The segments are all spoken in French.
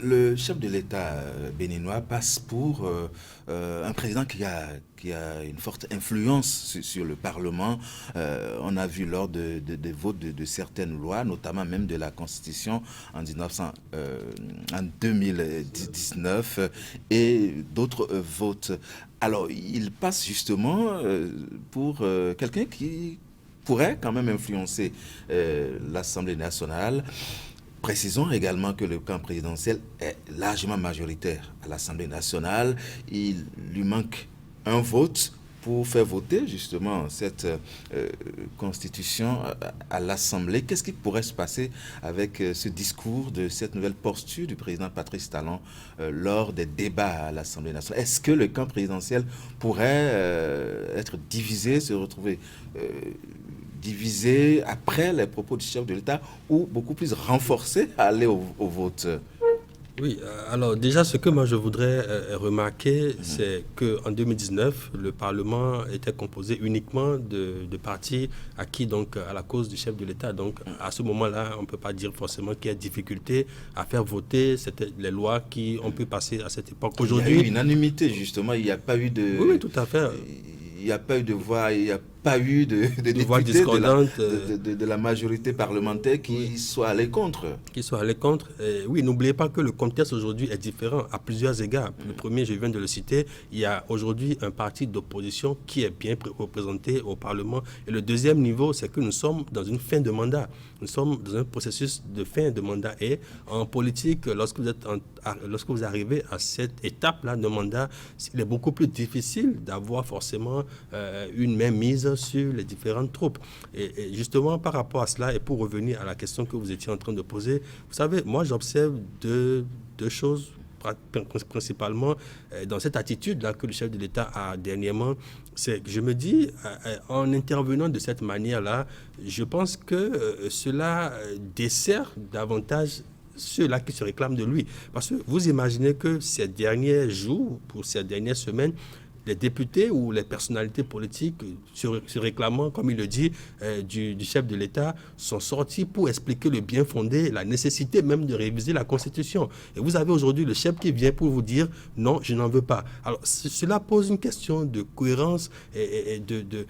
Le chef de l'État béninois passe pour un président qui a une forte influence sur le Parlement. On a vu lors des votes de certaines lois, notamment même de la Constitution en 2019 et d'autres votes. Alors, il passe justement pour quelqu'un qui pourrait quand même influencer l'Assemblée nationale. Précisons également que le camp présidentiel est largement majoritaire à l'Assemblée nationale. Il lui manque un vote pour faire voter justement cette constitution à l'Assemblée. Qu'est-ce qui pourrait se passer avec ce discours de cette nouvelle posture du président Patrice Talon lors des débats à l'Assemblée nationale? Est-ce que le camp présidentiel pourrait être divisé, se retrouver divisé après les propos du chef de l'État ou beaucoup plus renforcé à aller au vote? Oui, alors déjà ce que moi je voudrais remarquer, c'est qu'en 2019, le Parlement était composé uniquement de partis acquis donc à la cause du chef de l'État. Donc à ce moment-là, on ne peut pas dire forcément qu'il y a difficulté à faire voter les lois qui ont pu passer à cette époque. Aujourd'hui, il y a eu unanimité justement, il n'y a pas eu de... Oui, tout à fait. Il n'y a pas eu de voix, il n'y a pas eu de voix discordantes de la majorité parlementaire qui soit allée contre. Oui, n'oubliez pas que le contexte aujourd'hui est différent à plusieurs égards. Le premier, je viens de le citer, il y a aujourd'hui un parti d'opposition qui est bien représenté au Parlement. Et le deuxième niveau, c'est que nous sommes dans une fin de mandat. Nous sommes dans un processus de fin de mandat. Et en politique, lorsque vous arrivez à cette étape-là de mandat, il est beaucoup plus difficile d'avoir forcément une mainmise sur les différentes troupes. Et justement, par rapport à cela, et pour revenir à la question que vous étiez en train de poser, vous savez, moi, j'observe deux choses principalement dans cette attitude-là que le chef de l'État a dernièrement. C'est que je me dis, en intervenant de cette manière-là, je pense que cela dessert davantage ceux-là qui se réclament de lui. Parce que vous imaginez que ces derniers jours, pour ces dernières semaines, les députés ou les personnalités politiques se réclamant, comme il le dit, du chef de l'État, sont sortis pour expliquer le bien fondé, la nécessité même de réviser la Constitution. Et vous avez aujourd'hui le chef qui vient pour vous dire « non, je n'en veux pas ». Alors, cela pose une question de cohérence et de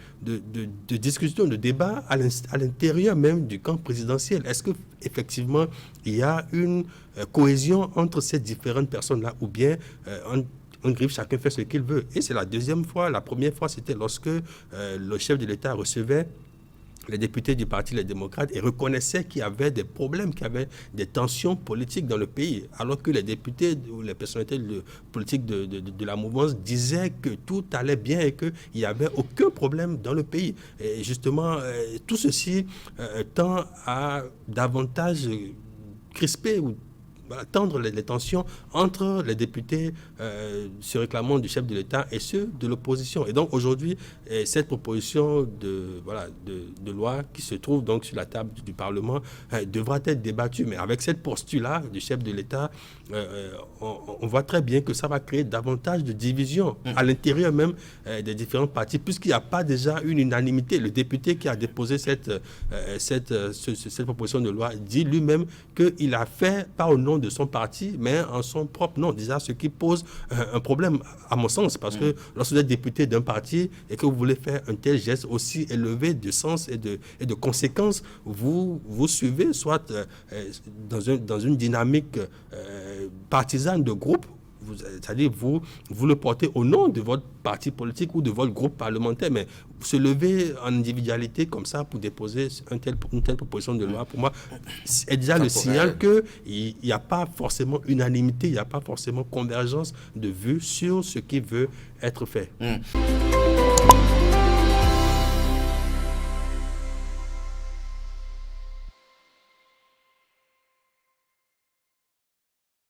discussion, de débat à l'intérieur même du camp présidentiel. Est-ce qu'effectivement, il y a une cohésion entre ces différentes personnes-là ou bien on griffe, chacun fait ce qu'il veut. Et c'est la deuxième fois. La première fois, c'était lorsque le chef de l'État recevait les députés du Parti Les Démocrates et reconnaissait qu'il y avait des problèmes, qu'il y avait des tensions politiques dans le pays, alors que les députés ou les personnalités politiques de la mouvance disaient que tout allait bien et qu'il n'y avait aucun problème dans le pays. Et justement, tout ceci tend à davantage crisper ou tendre les tensions entre les députés se réclamant du chef de l'État et ceux de l'opposition. Et donc aujourd'hui, cette proposition de loi qui se trouve donc sur la table du Parlement devra être débattue. Mais avec cette posture-là du chef de l'État, on voit très bien que ça va créer davantage de divisions à l'intérieur même des différents partis, puisqu'il n'y a pas déjà une unanimité. Le député qui a déposé cette proposition de loi dit lui-même qu'il a fait, pas au nom de son parti, mais en son propre nom. Déjà, ce qui pose un problème, à mon sens, parce que lorsque vous êtes député d'un parti et que vous voulez faire un tel geste aussi élevé de sens et de conséquences, vous suivez soit dans une dynamique partisane de groupe, c'est-à-dire vous le portez au nom de votre parti politique ou de votre groupe parlementaire, mais se lever en individualité comme ça pour déposer une telle proposition de loi, pour moi, est déjà le signal qu'il n'y a pas forcément unanimité, il n'y a pas forcément convergence de vues sur ce qui veut être fait.